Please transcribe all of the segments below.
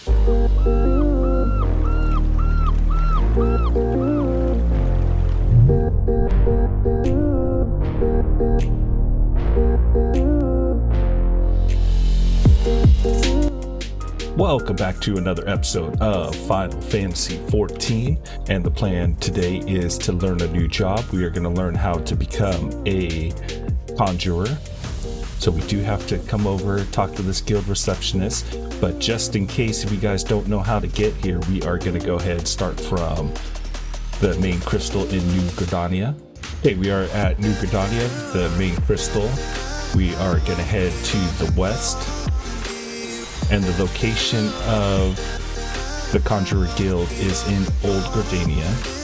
Welcome back to another episode of Final Fantasy XIV, and the plan today is to learn a new job. We are going to learn how to become a Conjurer. So we do have to come over, talk to this guild receptionist, but just in case if you guys don't know how to get here, we are going to go ahead and start from the main crystal in New Gridania. Okay, we are at New Gridania, the main crystal. We are going to head to the west. And the location of the Conjurer Guild is in Old Gridania.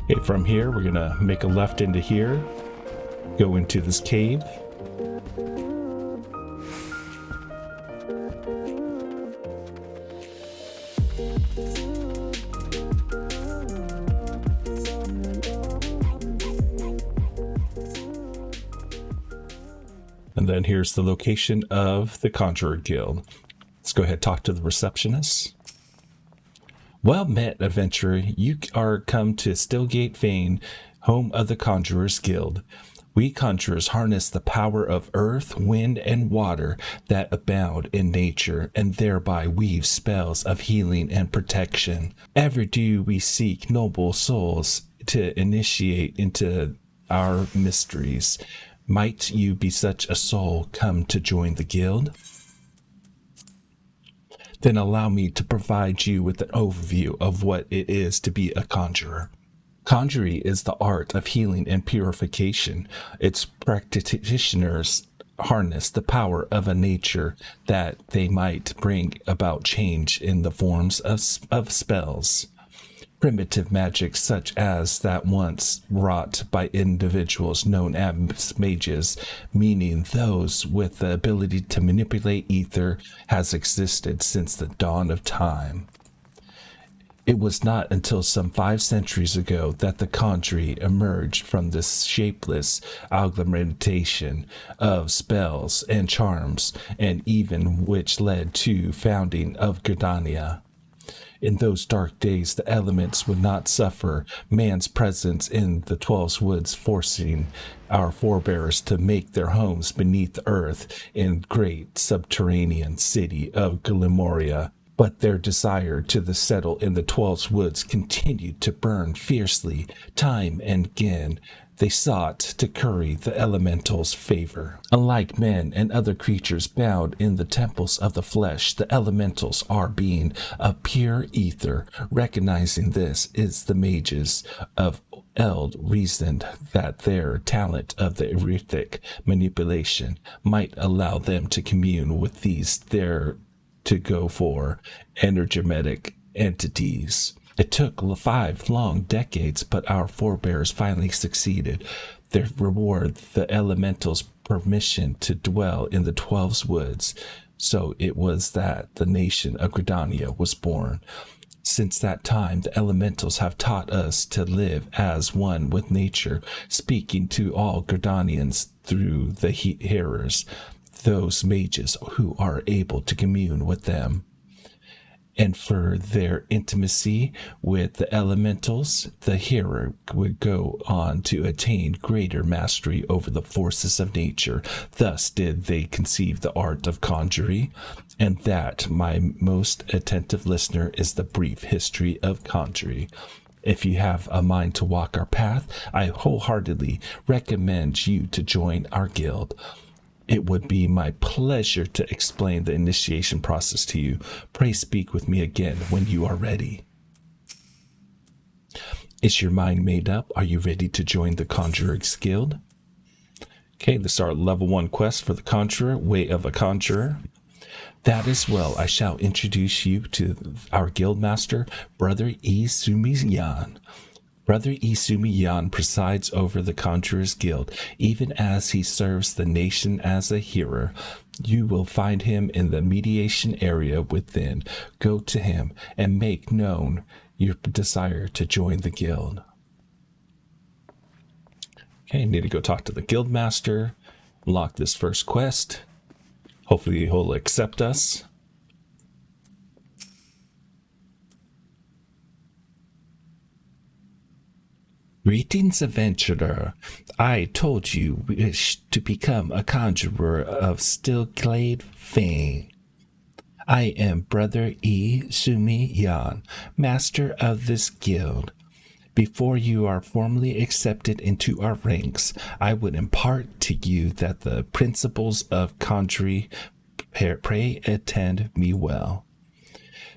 Okay, from here, we're gonna make a left into here, go into this cave. And then here's the location of the Conjurer Guild. Let's go ahead and talk to the receptionist. Well met, adventurer. You are come to Stillgate Fane, home of the Conjurers Guild. We conjurers harness the power of earth, wind, and water that abound in nature, and thereby weave spells of healing and protection. Ever do we seek noble souls to initiate into our mysteries. Might you be such a soul come to join the guild? Then allow me to provide you with an overview of what it is to be a conjurer. Conjuring is the art of healing and purification. Its practitioners harness the power of a nature that they might bring about change in the forms of spells. Primitive magic such as that once wrought by individuals known as mages, meaning those with the ability to manipulate ether, has existed since the dawn of time. It was not until some 5 centuries ago that the conjurer emerged from this shapeless agglomeration of spells and charms, and even which led to founding of Gridania. In those dark days, the elements would not suffer man's presence in the 12 woods, forcing our forebears to make their homes beneath the earth in great subterranean city of Gilmoria. But their desire to settle in the 12 woods continued to burn fiercely. Time and again, they sought to curry the elementals' favor. Unlike men and other creatures bound in the temples of the flesh, the elementals are being of pure ether. Recognizing this is the mages of Eld reasoned that their talent of the etheric manipulation might allow them to commune with these their to go for energetic entities. It took 5 long decades, but our forebears finally succeeded. Their reward, the elementals' permission to dwell in the 12 woods. So it was that the nation of Gridania was born. Since that time, the elementals have taught us to live as one with nature, speaking to all Gridanians through the hearers, those mages who are able to commune with them. And for their intimacy with the elementals, the hearer would go on to attain greater mastery over the forces of nature. Thus did they conceive the art of conjuring, and that, my most attentive listener, is the brief history of conjuring. If you have a mind to walk our path, I wholeheartedly recommend you to join our guild. It would be my pleasure to explain the initiation process to you. Pray speak with me again when you are ready. Is your mind made up? Are you ready to join the Conjurer's Guild? Okay, this is our level 1 quest for the Conjurer, Way of a Conjurer. That is well, I shall introduce you to our guildmaster, Brother E-Sumi-Yan. Brother E-Sumi-Yan presides over the Conjurer's Guild, even as he serves the nation as a hero. You will find him in the mediation area within. Go to him and make known your desire to join the guild. Okay, need to go talk to the guildmaster, unlock this first quest. Hopefully he'll accept us. Greetings, adventurer. I told you wish to become a conjurer of Stillglade fame. I am Brother E-Sumi-Yan, master of this guild. Before you are formally accepted into our ranks, I would impart to you that the principles of conjuring, pray attend me well.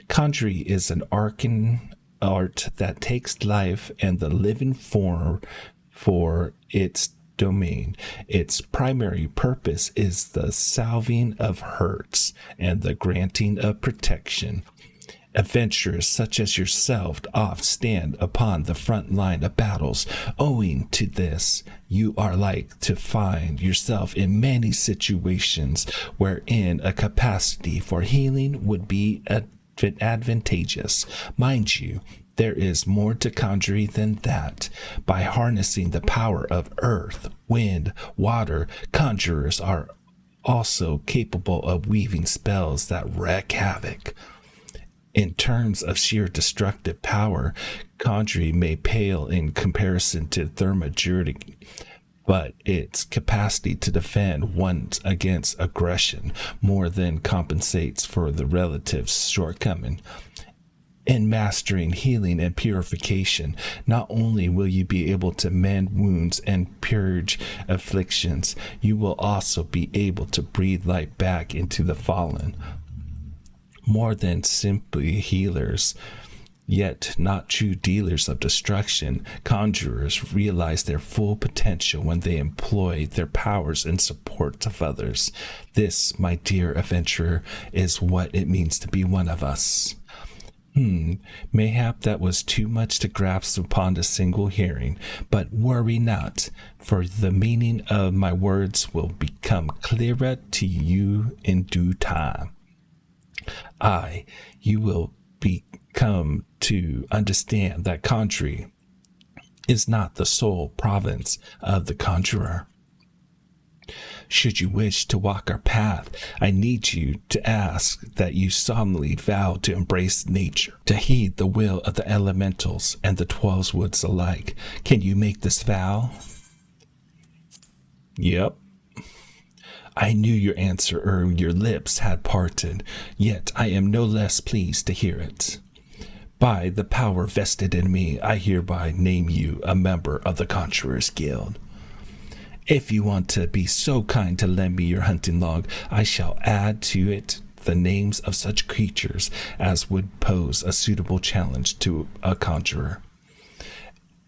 Conjuring is an arcane art that takes life and the living form for its domain. Its primary purpose is the salving of hurts and the granting of protection. Adventurers such as yourself oft stand upon the front line of battles. Owing to this, you are like to find yourself in many situations wherein a capacity for healing would be advantageous. Mind you, there is more to conjuring than that. By harnessing the power of earth, wind, water, conjurers are also capable of weaving spells that wreak havoc. In terms of sheer destructive power, conjuring may pale in comparison to thaumaturgy, but its capacity to defend one against aggression more than compensates for the relative shortcoming. In mastering healing and purification, not only will you be able to mend wounds and purge afflictions, you will also be able to breathe life back into the fallen. More than simply healers, yet not true dealers of destruction, conjurers realize their full potential when they employ their powers in support of others. This, my dear adventurer, is what it means to be one of us. Mayhap that was too much to grasp upon a single hearing, but worry not, for the meaning of my words will become clearer to you in due time. You will become to understand that conjuring is not the sole province of the conjurer. Should you wish to walk our path, I need you to ask that you solemnly vow to embrace nature, to heed the will of the elementals and the 12 woods alike. Can you make this vow? Yep. I knew your answer ere your lips had parted, yet I am no less pleased to hear it. By the power vested in me, I hereby name you a member of the Conjurer's Guild. If you want to be so kind to lend me your hunting log, I shall add to it the names of such creatures as would pose a suitable challenge to a conjurer.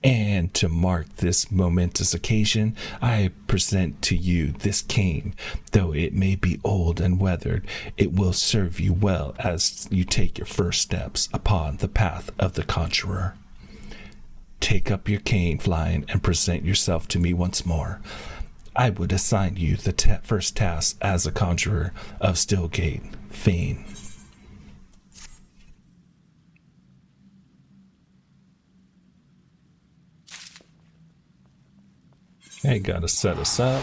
And to mark this momentous occasion, I present to you this cane. Though it may be old and weathered, it will serve you well as you take your first steps upon the path of the conjurer. Take up your cane, Flying, and present yourself to me once more. I would assign you the first task as a conjurer of Stillglade fame. Okay, gotta set us up.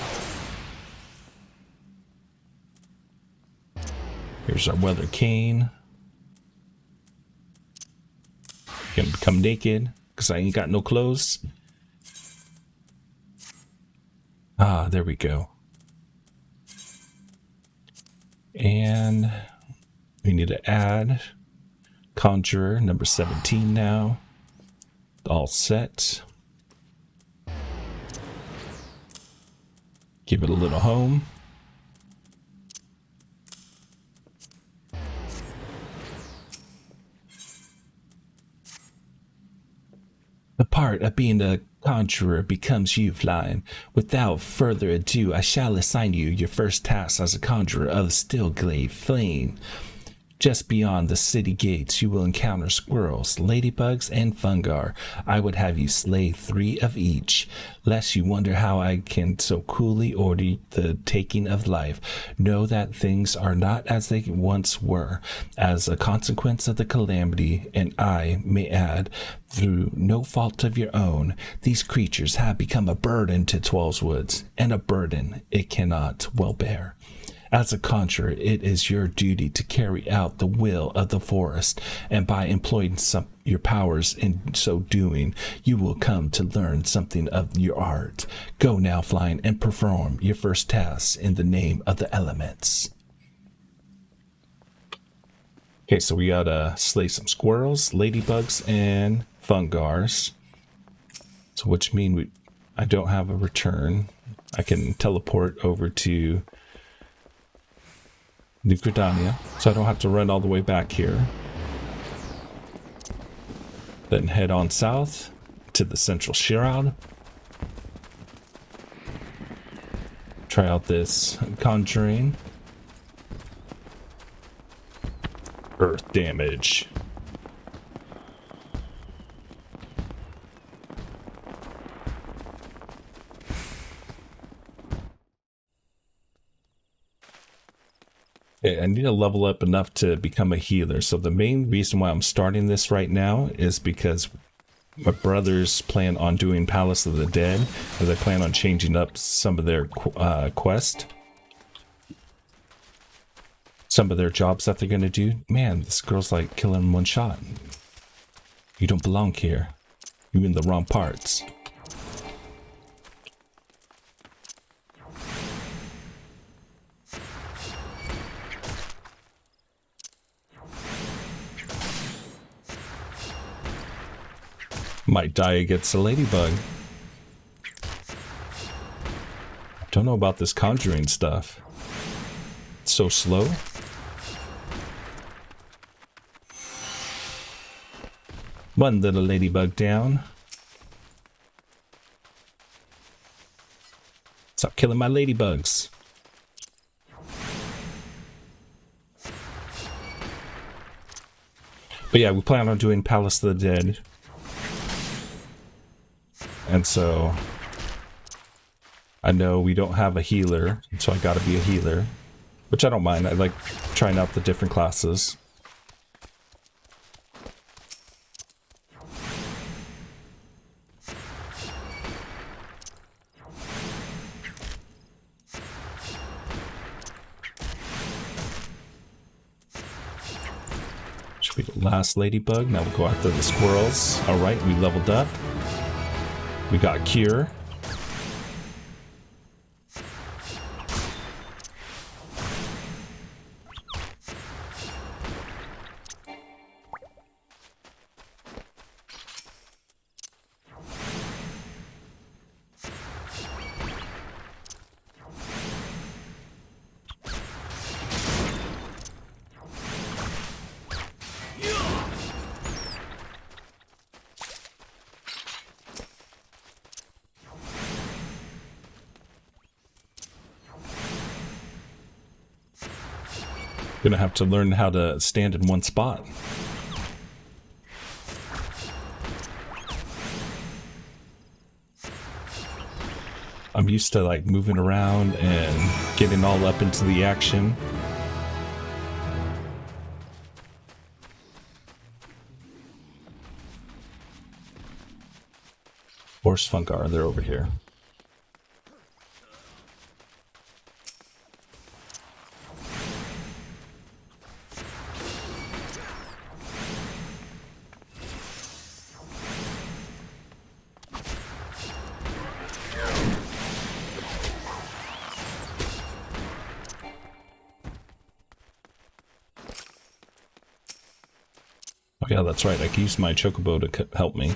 Here's our weather cane. Can become naked because I ain't got no clothes. Ah, there we go. And we need to add Conjurer number 17 now. All set. Give it a little home. The part of being a conjurer becomes you, Flying. Without further ado, I shall assign you your first task as a conjurer of Stillglade Flame. Just beyond the city gates, you will encounter squirrels, ladybugs, and fungar. I would have you slay 3 of each, lest you wonder how I can so coolly order the taking of life. Know that things are not as they once were, as a consequence of the calamity, and I may add, through no fault of your own, these creatures have become a burden to Twelveswoods, and a burden it cannot well bear. As a conjurer, it is your duty to carry out the will of the forest, and by employing your powers in so doing, you will come to learn something of your art. Go now, Flying, and perform your first tasks in the name of the elements. Okay, so we gotta slay some squirrels, ladybugs, and fungars. So which mean I don't have a return. I can teleport over to New Gridania, so I don't have to run all the way back here. Then head on south to the Central Shroud. Try out this conjuring. Earth damage. Okay, I need to level up enough to become a healer. So the main reason why I'm starting this right now is because my brothers plan on doing Palace of the Dead, and they plan on changing up some of their quest. Some of their jobs that they're going to do. Man, this girl's like killing in one shot. You don't belong here. You're in the wrong parts. Might die against a ladybug. Don't know about this conjuring stuff. It's so slow. One little ladybug down. Stop killing my ladybugs. But yeah, we plan on doing Palace of the Dead. And so I know we don't have a healer, so I gotta be a healer, which I don't mind. I like trying out the different classes. Should be the last ladybug. Now we'll go after the squirrels. All right, we leveled up. We got Cure. Gonna have to learn how to stand in one spot. I'm used to like moving around and getting all up into the action. Horse Fungar, they're over here. Oh yeah, that's right. I can use my chocobo to help me.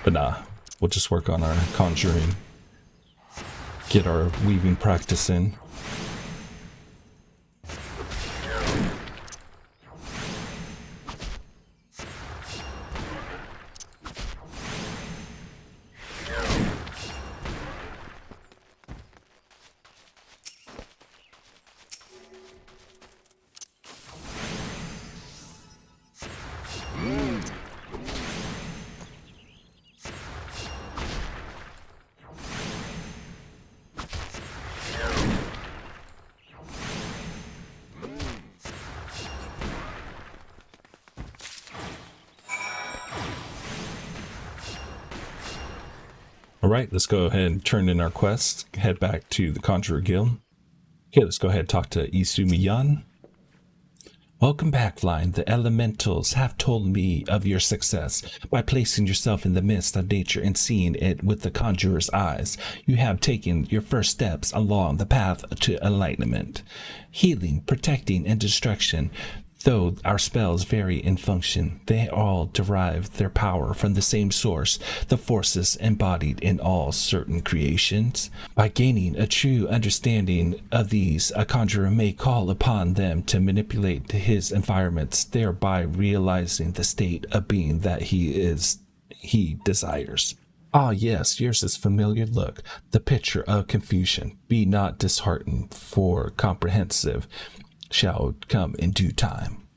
But nah, we'll just work on our conjuring. Get our weaving practice in. All right, let's go ahead and turn in our quest. Head back to the Conjurer Guild. Okay, let's go ahead and talk to E-Sumi-Yan. Welcome back, Line. The elementals have told me of your success. By placing yourself in the midst of nature and seeing it with the conjurer's eyes, you have taken your first steps along the path to enlightenment. Healing, protecting, and destruction. Though our spells vary in function, they all derive their power from the same source, the forces embodied in all certain creations. By gaining a true understanding of these, a conjurer may call upon them to manipulate his environments, thereby realizing the state of being that he desires. Ah, yes, yours is familiar look, the picture of confusion. Be not disheartened, for comprehensive shall come in due time.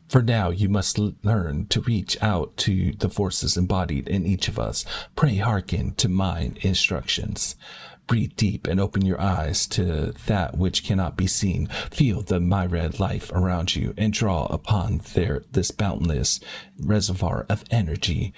For now, you must learn to reach out to the forces embodied in each of us. Pray hearken to mine instructions. Breathe deep and open your eyes to that which cannot be seen. Feel the myriad life around you and draw upon this boundless reservoir of energy.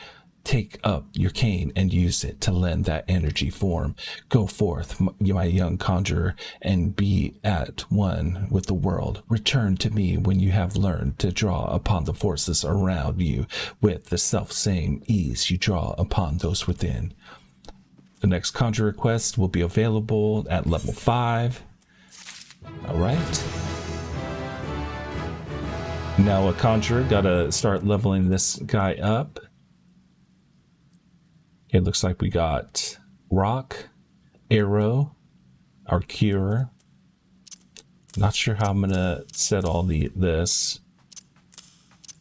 Take up your cane and use it to lend that energy form. Go forth, my young conjurer, and be at one with the world. Return to me when you have learned to draw upon the forces around you with the self-same ease you draw upon those within. The next conjurer quest will be available at level 5. All right. Now a conjurer, gotta start leveling this guy up. It looks like we got rock, arrow, our cure. Not sure how I'm gonna set all this.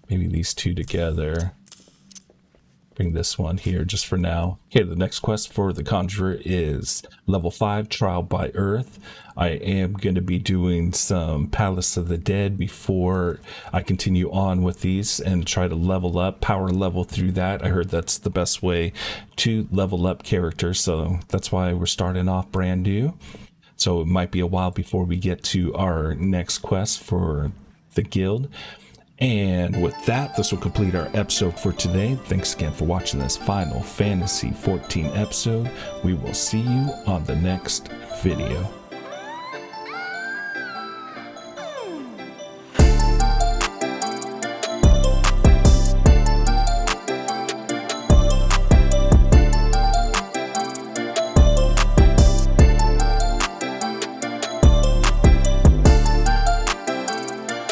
Maybe these two together. Bring this one here just for now. Okay, the next quest for the Conjurer is level 5, Trial by Earth. I am going to be doing some Palace of the Dead before I continue on with these and try to level up, power level through that. I heard that's the best way to level up characters, so that's why we're starting off brand new. So it might be a while before we get to our next quest for the guild. And with that, this will complete our episode for today. Thanks again for watching this Final Fantasy XIV episode. We will see you on the next video.